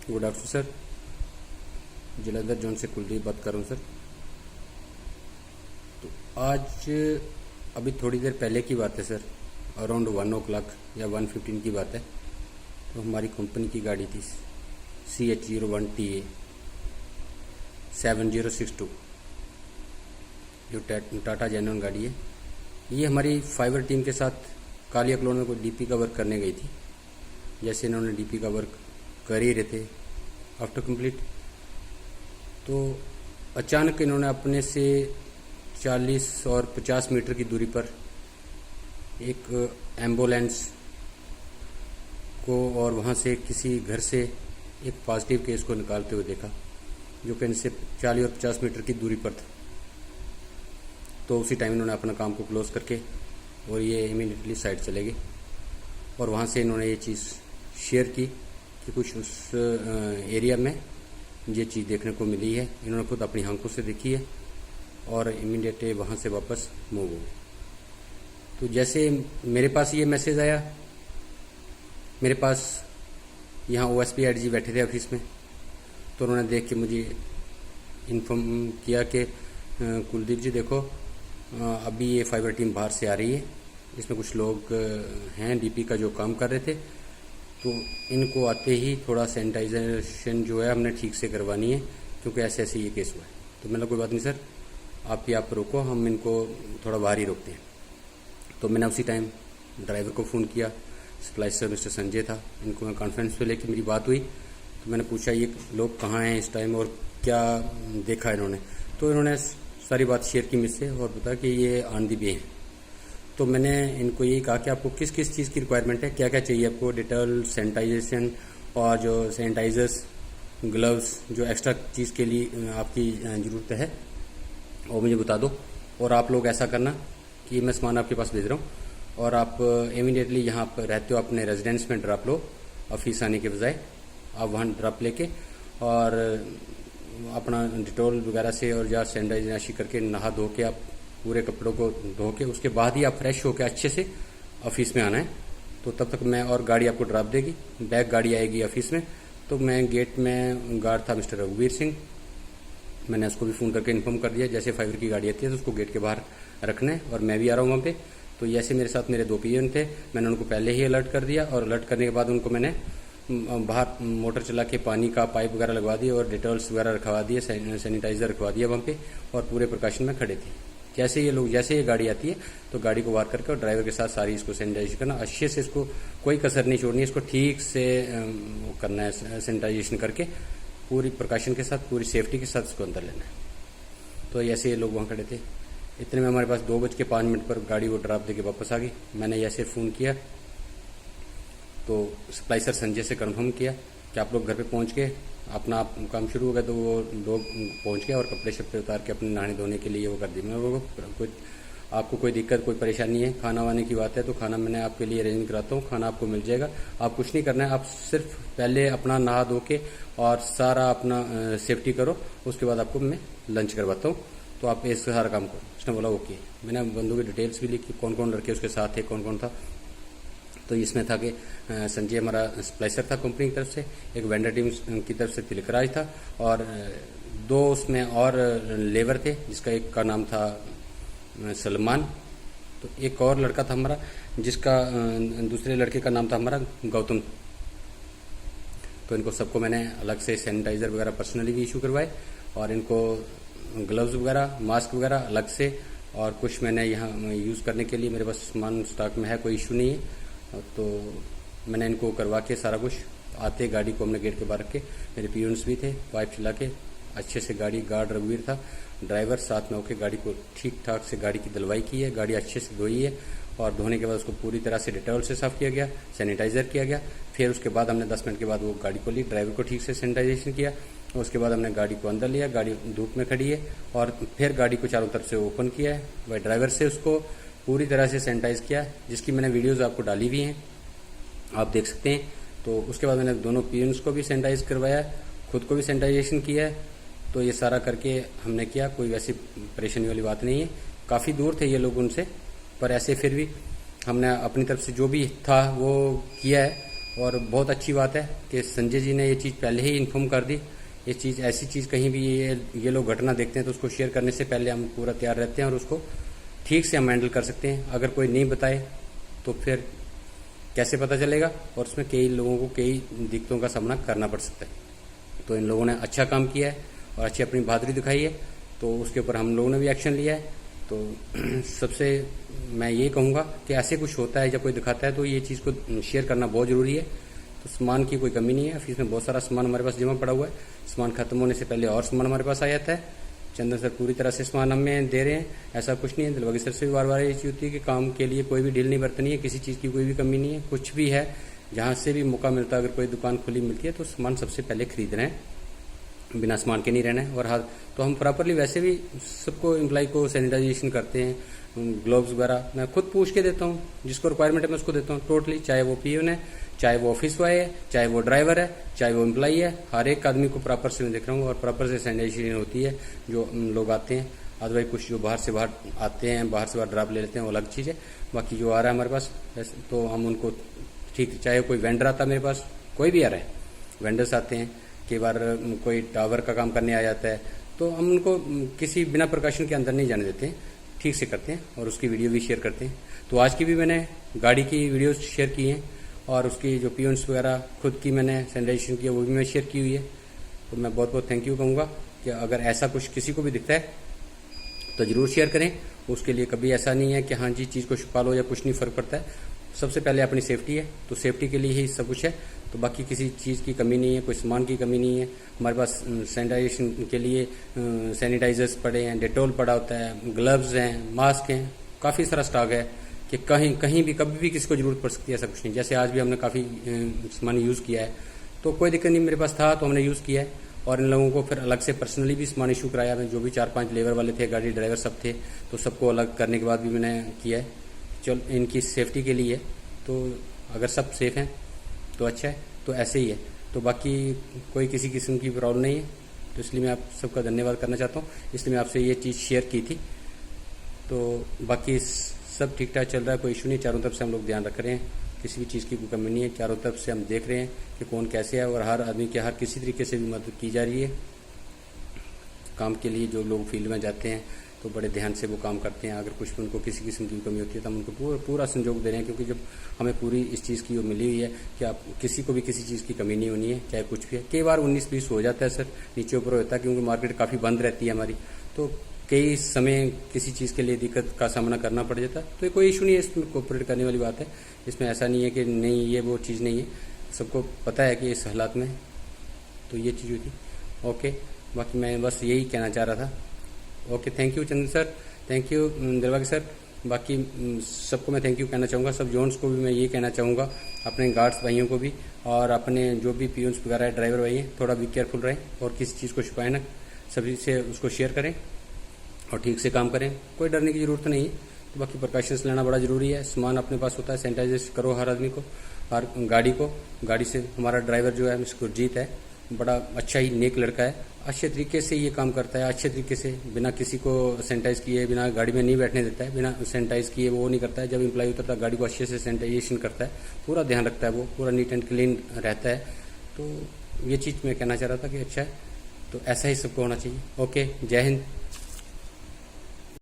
Good afternoon sir. Jalandhar zone से कुलदीप बात कर रहा हूँ सर। तो आज अभी थोड़ी देर पहले की बात है सर, अराउंड 1 o'clock या 1:15 की बात है। तो हमारी कंपनी की गाड़ी थी CH01TA 7062, जो टाटा जेनवन गाड़ी है। ये हमारी फाइबर टीम के साथ काली अकलोन में कोई डीपी का वर्क करने गई थी। जैसे इन्होंने डीपी का वर्क कर ही रहे थे आफ्टर कंप्लीट, तो अचानक इन्होंने अपने से 40 और 50 मीटर की दूरी पर एक एम्बुलेंस को और वहाँ से किसी घर से एक पॉजिटिव केस को निकालते हुए देखा, जो कि इनसे 40 और 50 मीटर की दूरी पर था। तो उसी टाइम इन्होंने अपना काम को क्लोज करके और ये इमीडिएटली साइड चले गए। और वहाँ से इन्होंने ये चीज़ शेयर की कि कुछ उस एरिया में ये चीज़ देखने को मिली है। इन्होंने खुद अपनी आंखों से देखी है और इमीडिएट वहाँ से वापस मूव हो गए। तो जैसे मेरे पास ये मैसेज आया, मेरे पास यहाँ OSP AIG बैठे थे ऑफिस में, तो उन्होंने देख के मुझे इन्फॉर्म किया कि कुलदीप जी देखो, अभी ये फाइबर टीम बाहर से आ रही है, इसमें कुछ लोग हैं डीपी का जो काम कर रहे थे, तो इनको आते ही थोड़ा सैनिटाइजेशन जो है हमने ठीक से करवानी है, क्योंकि ऐसे ऐसे ये केस हुआ है। तो मैंने कोई बात नहीं सर, आप यहाँ पर रोको, हम इनको थोड़ा बाहर ही रोकते हैं। तो मैंने उसी टाइम ड्राइवर को फ़ोन किया, स्प्लाइसर मिस्टर संजय था, इनको मैं कॉन्फ्रेंस पे लेके मेरी बात हुई। तो मैंने पूछा ये लोग कहाँ हैं इस टाइम और क्या देखा इन्होंने। तो इन्होंने सारी बात शेयर की मुझसे और बताया कि ये ऑन दी वे हैं। तो मैंने इनको यही कहा कि आपको किस किस चीज़ की रिक्वायरमेंट है, क्या क्या चाहिए आपको, डिटेल, सैनिटाइजेशन और जो सैनिटाइजर्स, ग्लव्स, जो एक्स्ट्रा चीज़ के लिए आपकी ज़रूरत है वो मुझे बता दो। और आप लोग ऐसा करना कि मैं सामान आपके पास भेज रहा हूँ और आप इमीडिएटली यहाँ पर रहते हो अपने रेजिडेंस में ड्रॉप लो, ऑफिस आने के बजाय आप वहाँ ड्रॉप लेके और अपना डिटॉल वगैरह से और या सैनिटाइजेशन करके नहा धो के आप पूरे कपड़ों को धो के उसके बाद ही आप फ्रेश होकर अच्छे से ऑफिस में आना है। तो तब तक मैं और गाड़ी आपको ड्रॉप देगी, बैक गाड़ी आएगी ऑफिस में। तो मैं गेट में गार्ड था मिस्टर रघुवीर सिंह, मैंने उसको भी फ़ोन करके इन्फॉर्म कर दिया जैसे फाइबर की गाड़ी आती है तो उसको गेट के बाहर रखना है और मैं भी आ रहा हूँ वहाँ पे। तो जैसे मेरे साथ मेरे 2 पियन थे, मैंने उनको पहले ही अलर्ट कर दिया और अलर्ट करने के बाद उनको मैंने बाहर मोटर चला के पानी का पाइप वगैरह लगवा दिया और डिटॉल्स वगैरह रखवा दिए, सैनिटाइजर रखवा दिया वहाँ पे, और पूरे प्रिकॉशन में खड़े थे। जैसे ये गाड़ी आती है तो गाड़ी को वार करके और ड्राइवर के साथ सारी इसको सैनिटाइजेशन करना, अच्छे से इसको कोई कसर नहीं छोड़नी है, इसको ठीक से करना है, सैनिटाइजेशन करके पूरी प्रिकॉशन के साथ, पूरी सेफ्टी के साथ इसको अंदर लेना है। तो ऐसे ये लोग वहाँ खड़े थे। इतने में हमारे पास 2:05 पर गाड़ी वो ड्रॉप देके वापस आ गई। मैंने ऐसे फ़ोन किया तो स्प्लाइसर संजय से कंफर्म किया कि आप लोग घर पे पहुँच के अपना काम शुरू हो गया। तो वो लोग पहुँच गए और कपड़े शपड़े उतार के अपने नहाने धोने के लिए वो कर दी। मैं वो आपको कोई दिक्कत, कोई परेशानी है, खाना वाने की बात है तो खाना मैंने आपके लिए अरेंज कराता हूँ, खाना आपको मिल जाएगा। आप कुछ नहीं करना है, आप सिर्फ पहले अपना नहा धो के और सारा अपना सेफ्टी करो, उसके बाद आपको मैं लंच करवाता हूँ। तो आप इस सारा काम करो। उसने बोला ओके। मैंने बंदों की डिटेल्स भी लिखी, कौन कौन लड़के उसके साथ थे, कौन कौन था। तो इसमें था कि संजय हमारा स्प्लाइसर था कंपनी की तरफ से, एक वेंडर टीम की तरफ से तिलकराज था और 2 उसमें और लेबर थे, जिसका एक का नाम था सलमान। तो एक और लड़का था हमारा, जिसका दूसरे लड़के का नाम था हमारा गौतम। तो इनको सबको मैंने अलग से सैनिटाइजर वगैरह पर्सनली भी इशू करवाए और इनको ग्लव्स वगैरह, मास्क वगैरह अलग से, और कुछ मैंने यहाँ यूज़ करने के लिए मेरे पास सामान स्टॉक में है, कोई इशू नहीं है। तो मैंने इनको करवा के सारा कुछ आते गाड़ी को हमने गेट के बाहर रख के, मेरे पियून्स भी थे, पाइप चला के अच्छे से गाड़ी, गार्ड रघुवीर था, ड्राइवर साथ में होकर गाड़ी को ठीक ठाक से गाड़ी की धुलवाई की है, गाड़ी अच्छे से धोई है और धोने के बाद उसको पूरी तरह से डिटॉल से साफ़ किया गया, सैनिटाइज़र किया गया। फिर उसके बाद हमने 10 मिनट के बाद वो गाड़ी को ली, ड्राइवर को ठीक से सैनिटाइजेशन किया और उसके बाद हमने गाड़ी को अंदर लिया। गाड़ी धूप में खड़ी है और फिर गाड़ी को चारों तरफ से ओपन किया है, वह ड्राइवर से उसको पूरी तरह से सैनिटाइज किया, जिसकी मैंने वीडियोज़ आपको डाली हुई हैं, आप देख सकते हैं। तो उसके बाद मैंने दोनों पियन्स को भी सैनिटाइज करवाया, खुद को भी सैनिटाइजेशन किया है। तो ये सारा करके हमने किया, कोई वैसी परेशानी वाली बात नहीं है। काफ़ी दूर थे ये लोग उनसे, पर ऐसे फिर भी हमने अपनी तरफ से जो भी था वो किया है और बहुत अच्छी बात है कि संजय जी ने ये चीज़ पहले ही इन्फॉर्म कर दी। ये चीज़ ऐसी चीज़ कहीं भी ये लोग घटना देखते हैं तो उसको शेयर करने से पहले हम पूरा तैयार रहते हैं और उसको ठीक से हम हैंडल कर सकते हैं। अगर कोई नहीं बताए तो फिर कैसे पता चलेगा, और उसमें कई लोगों को कई दिक्कतों का सामना करना पड़ सकता है। तो इन लोगों ने अच्छा काम किया है और अच्छी अपनी बहादुरी दिखाई है, तो उसके ऊपर हम लोगों ने भी एक्शन लिया है। तो सबसे मैं ये कहूँगा कि ऐसे कुछ होता है जब कोई दिखाता है तो ये चीज़ को शेयर करना बहुत ज़रूरी है। तो सामान की कोई कमी नहीं है, ऑफिस में बहुत सारा सामान हमारे पास जमा पड़ा हुआ है। सामान खत्म होने से पहले और सामान हमारे पास आ जाता है। चंदन सर पूरी तरह से सामान हमें दे रहे हैं, ऐसा कुछ नहीं है। दिलबागी सर से भी बार बार ये चीज़ होती है कि काम के लिए कोई भी ढील नहीं बरतनी है, किसी चीज़ की कोई भी कमी नहीं है। कुछ भी है, जहाँ से भी मौका मिलता है, अगर कोई दुकान खुली मिलती है तो सामान सबसे पहले खरीदना है, बिना सामान के नहीं रहना है। और हाँ, तो हम प्रॉपरली वैसे भी सबको एम्प्लॉय को सैनिटाइजेशन करते हैं, ग्लोव्स वगैरह मैं खुद पूछ के देता हूँ, जिसको रिक्वायरमेंट है मैं उसको देता हूँ टोटली, चाहे वो पीओन है, चाहे वो ऑफिस बॉय है, चाहे वो ड्राइवर है, चाहे वो एम्प्लॉय है। हर एक आदमी को प्रॉपर से मैं देख रहा हूँ और प्रॉपर से सैनिटाइजेशन होती है जो लोग आते हैं। अदरवाइज कुछ जो बाहर से बाहर आते हैं, बाहर से बाहर ड्राप ले लेते हैं, वो अलग चीज़ है। बाकी जो आ रहा है हमारे पास तो हम उनको ठीक, चाहे कोई वेंडर आता है मेरे पास, कोई भी आ रहा है, वेंडर्स आते हैं, कई बार कोई टावर का काम करने आ जाता है, तो हम उनको किसी बिना प्रिकॉशन के अंदर नहीं जाने देते हैं, ठीक से करते हैं और उसकी वीडियो भी शेयर करते हैं। तो आज की भी मैंने गाड़ी की वीडियो शेयर की हैं और उसकी जो पीओन्स वगैरह खुद की मैंने सैनिटाइजेशन किया वो भी मैं शेयर की हुई है। तो मैं बहुत बहुत थैंक यू कहूँगा कि अगर ऐसा कुछ किसी को भी दिखता है तो ज़रूर शेयर करें। उसके लिए कभी ऐसा नहीं है कि हाँ जी चीज़ को छुपा लो या कुछ नहीं फ़र्क पड़ता है। सबसे पहले अपनी सेफ्टी है, तो सेफ्टी के लिए ही सब कुछ है। तो बाकी किसी चीज़ की कमी नहीं है, कोई सामान की कमी नहीं है। हमारे पास सैनिटाइजेशन के लिए सैनिटाइजर्स पड़े हैं, डेटॉल पड़ा होता है, ग्लव्स हैं, मास्क हैं, काफ़ी सारा स्टॉक है कि कहीं भी कभी भी किसी को ज़रूरत पड़ सकती है, ऐसा कुछ नहीं। जैसे आज भी हमने काफ़ी सामान यूज़ किया है, तो कोई दिक्कत नहीं, मेरे पास था तो हमने यूज़ किया है। और इन लोगों को फिर अलग से पर्सनली भी सामान इशू कराया। मैं जो भी 4-5 लेबर वाले थे, गाड़ी ड्राइवर सब थे, तो सबको अलग करने के बाद भी मैंने किया है। चल इनकी सेफ्टी के लिए, तो अगर सब सेफ हैं तो अच्छा है, तो ऐसे ही है। तो बाकी कोई किसी किस्म की प्रॉब्लम नहीं है, तो इसलिए मैं आप सबका धन्यवाद करना चाहता हूँ। इसलिए मैं आपसे ये चीज़ शेयर की थी। तो बाकी सब ठीक ठाक चल रहा है, कोई इशू नहीं। चारों तरफ से हम लोग ध्यान रख रहे हैं, किसी भी चीज़ की कोई कमी नहीं है। चारों तरफ से हम देख रहे हैं कि कौन कैसे है और हर आदमी की हर किसी तरीके से भी मदद की जा रही है। काम के लिए जो लोग फील्ड में जाते हैं तो बड़े ध्यान से वो काम करते हैं। अगर कुछ भी उनको किसी किस्म की कमी होती है तो हम उनको पूरा सहयोग दे रहे हैं, क्योंकि जब हमें पूरी इस चीज़ की वो मिली हुई है कि आप किसी को भी किसी चीज़ की कमी नहीं होनी है, चाहे कुछ भी है। कई बार 19-20 हो जाता है सर, नीचे ऊपर होता है, क्योंकि मार्केट काफ़ी बंद रहती है हमारी, तो कई समय किसी चीज़ के लिए दिक्कत का सामना करना पड़ जाता है। तो कोई इशू नहीं है, इसमें कोऑपरेट करने वाली बात है। इसमें ऐसा नहीं है कि नहीं ये वो चीज़ नहीं है, सबको पता है कि इस हालात में तो ये चीज़ हुई थी। ओके, बाकी मैं बस यही कहना चाह रहा था। Okay, thank you Chandan sir, thank you Dilbagi sir. बाकी सबको मैं थैंक यू कहना चाहूँगा। सब जोन्स को भी मैं ये कहना चाहूँगा, अपने गार्ड्स भाइयों को भी और अपने जो भी पीओन्स वगैरह है, ड्राइवर भाई हैं, थोड़ा भी केयरफुल रहें और किसी चीज़ को छुपाएं ना, सभी से उसको शेयर करें और ठीक से काम करें। कोई डरने की ज़रूरत नहीं है। तो बाकी प्रिकॉशंस लेना बड़ा ज़रूरी है। सामान अपने पास होता है, सैनिटाइज करो हर आदमी को, हर गाड़ी से। हमारा ड्राइवर जो है मिस्टर गुरजीत है, बड़ा अच्छा ही नेक लड़का है, अच्छे तरीके से ये काम करता है, अच्छे तरीके से बिना किसी को सैनिटाइज किए, बिना गाड़ी में नहीं बैठने देता है, बिना सैनिटाइज किए वो नहीं करता है। जब एम्प्लॉय उतरता है गाड़ी को अच्छे से सैनिटाइजेशन करता है, पूरा ध्यान रखता है, वो पूरा नीट एंड क्लीन रहता है। तो ये चीज़ मैं कहना चाह रहा था कि अच्छा है, तो ऐसा ही सबको होना चाहिए। ओके, जय हिंद।